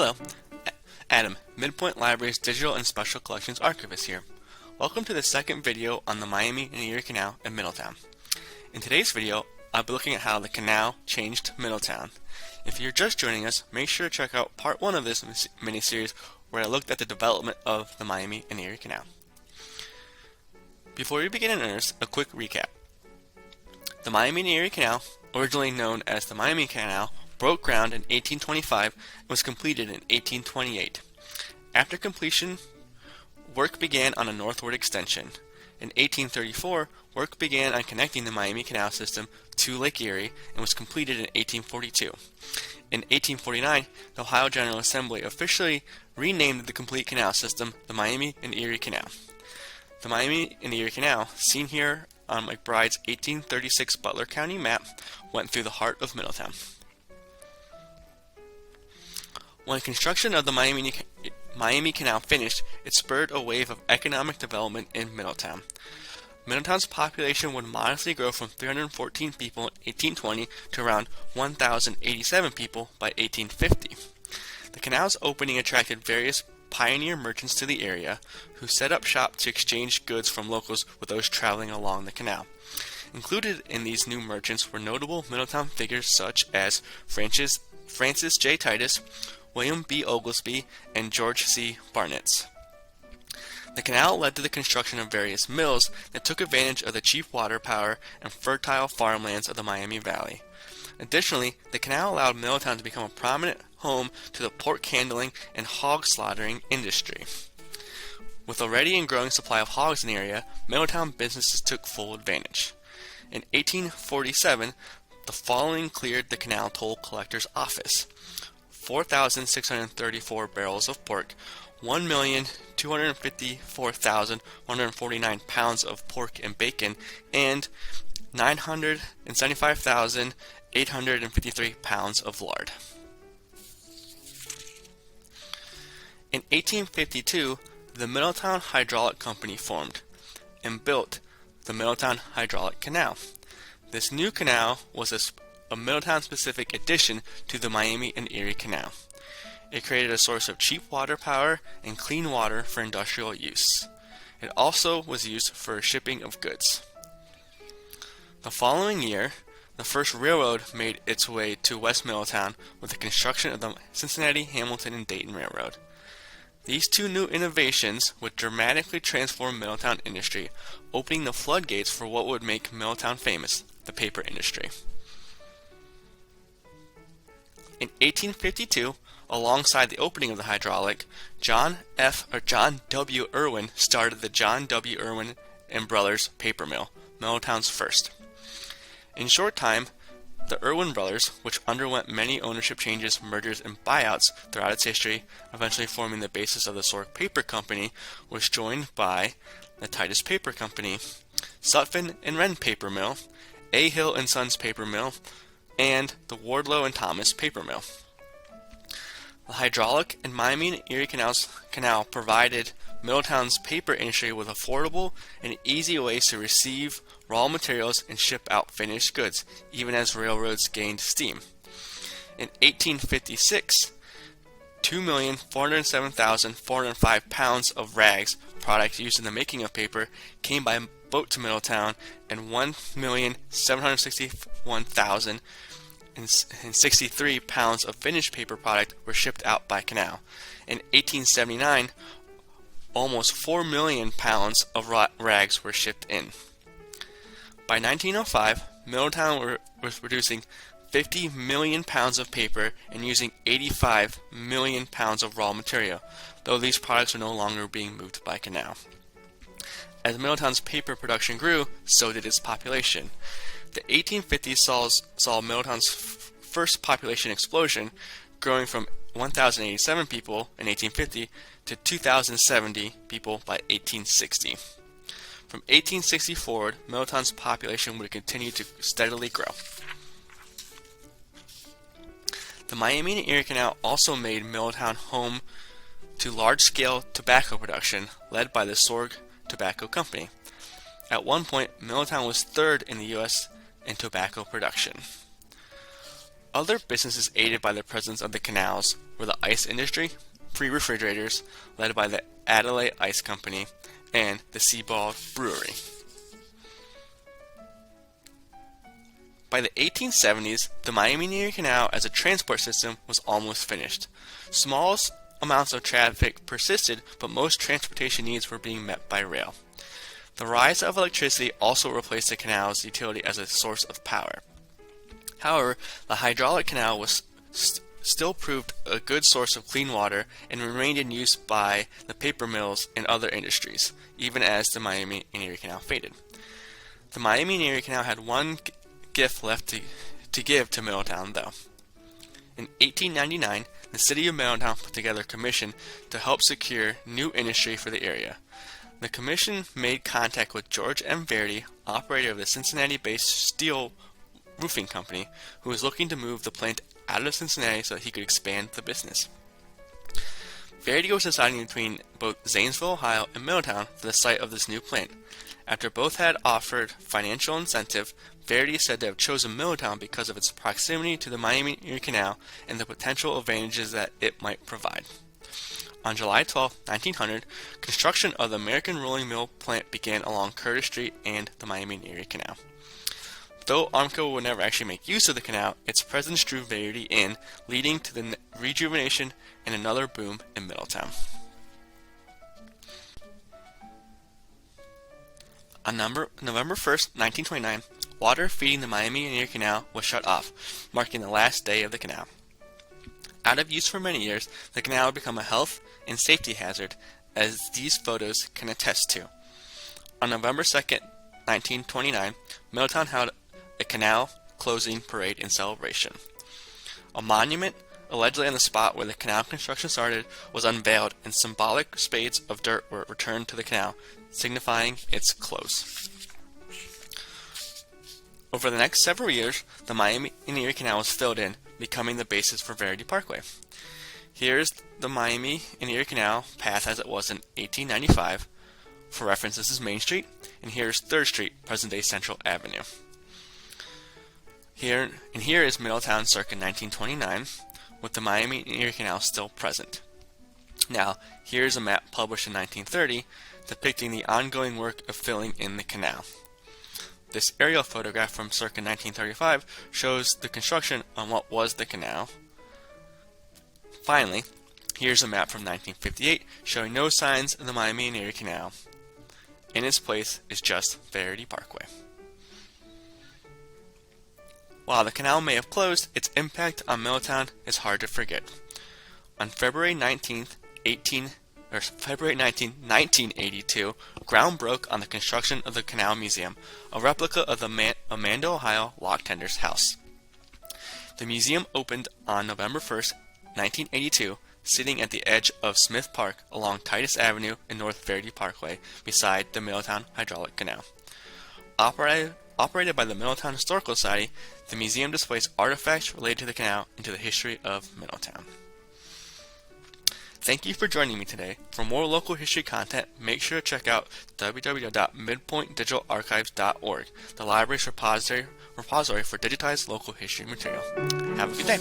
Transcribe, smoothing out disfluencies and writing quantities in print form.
Hello, Adam, MidPointe Library's Digital and Special Collections Archivist here. Welcome to the second video on the Miami and Erie Canal in Middletown. In today's video, I'll be looking at how the canal changed Middletown. If you're just joining us, make sure to check out part 1 of this mini-series where I looked at the development of the Miami and Erie Canal. Before we begin in earnest, a quick recap. The Miami and Erie Canal, originally known as the Miami Canal, broke ground in 1825 and was completed in 1828. After completion, work began on a northward extension. In 1834, work began on connecting the Miami Canal system to Lake Erie and was completed in 1842. In 1849, the Ohio General Assembly officially renamed the complete canal system the Miami and Erie Canal. The Miami and Erie Canal, seen here on McBride's 1836 Butler County map, went through the heart of Middletown. When construction of the Miami Canal finished, it spurred a wave of economic development in Middletown. Middletown's population would modestly grow from 314 people in 1820 to around 1,087 people by 1850. The canal's opening attracted various pioneer merchants to the area, who set up shop to exchange goods from locals with those traveling along the canal. Included in these new merchants were notable Middletown figures such as Francis J. Titus, William B. Oglesby, and George C. Barnett. The canal led to the construction of various mills that took advantage of the cheap water power and fertile farmlands of the Miami Valley. Additionally, the canal allowed Middletown to become a prominent home to the pork handling and hog slaughtering industry. With a ready and growing supply of hogs in the area, Middletown businesses took full advantage. In 1847, the following cleared the canal toll collector's office: 4,634 barrels of pork, 1,254,149 pounds of pork and bacon, and 975,853 pounds of lard. In 1852, the Middletown Hydraulic Company formed and built the Middletown Hydraulic Canal. This new canal was a Middletown-specific addition to the Miami and Erie Canal. It created a source of cheap water power and clean water for industrial use. It also was used for shipping of goods. The following year, the first railroad made its way to West Middletown with the construction of the Cincinnati, Hamilton, and Dayton Railroad. These two new innovations would dramatically transform Middletown industry, opening the floodgates for what would make Middletown famous, the paper industry. In 1852, alongside the opening of the hydraulic, John W. Irwin started the John W. Irwin and Brothers paper mill, Middletown's first. In short time, the Irwin Brothers, which underwent many ownership changes, mergers, and buyouts throughout its history, eventually forming the basis of the Sork Paper Company, was joined by the Titus Paper Company, Sutphin and Wren Paper Mill, A. Hill and Sons Paper Mill, and the Wardlow and Thomas Paper Mill. The hydraulic and Miami and Erie Canal provided Middletown's paper industry with affordable and easy ways to receive raw materials and ship out finished goods, even as railroads gained steam. In 1856, 2,407,405 pounds of rags, products used in the making of paper, came by boat to Middletown, and 1,761,063 pounds of finished paper product were shipped out by canal. In 1879, almost 4 million pounds of rags were shipped in. By 1905, Middletown was producing 50 million pounds of paper and using 85 million pounds of raw material, though these products are no longer being moved by canal. As Middletown's paper production grew, so did its population. The 1850s saw Middletown's first population explosion, growing from 1,087 people in 1850 to 2,070 people by 1860. From 1860 forward, Middletown's population would continue to steadily grow. The Miami and Erie Canal also made Middletown home to large-scale tobacco production, led by the Sorg Tobacco Company. At one point, Middletown was third in the U.S. in tobacco production. Other businesses aided by the presence of the canals were the ice industry, pre-refrigerators, led by the Adelaide Ice Company, and the Seaball Brewery. By the 1870s, the Miami Erie Canal as a transport system was almost finished. Small amounts of traffic persisted, but most transportation needs were being met by rail. The rise of electricity also replaced the canal's utility as a source of power. However, the hydraulic canal was still proved a good source of clean water and remained in use by the paper mills and other industries, even as the Miami Erie Canal faded. The Miami Erie Canal had one gift left to give to Middletown, though. In 1899, the city of Middletown put together a commission to help secure new industry for the area. The commission made contact with George M. Verdi, operator of the Cincinnati-based steel roofing company, who was looking to move the plant out of Cincinnati so that he could expand the business. Verdi was deciding between both Zanesville, Ohio, and Middletown for the site of this new plant. After both had offered financial incentive, Verdi is said to have chosen Middletown because of its proximity to the Miami Erie Canal and the potential advantages that it might provide. On July 12, 1900, construction of the American Rolling Mill plant began along Curtis Street and the Miami Erie Canal. Though Armco would never actually make use of the canal, its presence drew Verdi in, leading to the rejuvenation and another boom in Middletown. On November 1st, 1929, water feeding the Miami Erie Canal was shut off, marking the last day of the canal. Out of use for many years, the canal would become a health and safety hazard, as these photos can attest to. On November 2nd, 1929, Middletown held a canal closing parade in celebration. A monument, allegedly on the spot where the canal construction started, was unveiled, and symbolic spades of dirt were returned to the canal, signifying its close. Over the next several years, the Miami Erie Canal was filled in, becoming the basis for Verdi Parkway. Here's the Miami Erie Canal path as it was in 1895. For reference, this is Main Street, and here's 3rd Street, present-day Central Avenue. Here is Middletown circa 1929, with the Miami Erie Canal still present. Now, here's a map published in 1930, depicting the ongoing work of filling in the canal. This aerial photograph from circa 1935 shows the construction on what was the canal. Finally, here's a map from 1958 showing no signs of the Miami Erie Canal. In its place is just Verdi Parkway. While the canal may have closed, its impact on Middletown is hard to forget. On February 19, 1982, ground broke on the construction of the Canal Museum, a replica of the Amanda, Ohio lock tender's house. The museum opened on November 1, 1982, sitting at the edge of Smith Park along Titus Avenue and North Verdi Parkway, beside the Middletown Hydraulic Canal. Operated by the Middletown Historical Society, the museum displays artifacts related to the canal and to the history of Middletown. Thank you for joining me today. For more local history content, make sure to check out www.midpointdigitalarchives.org, the library's repository for digitized local history material. Have a good day.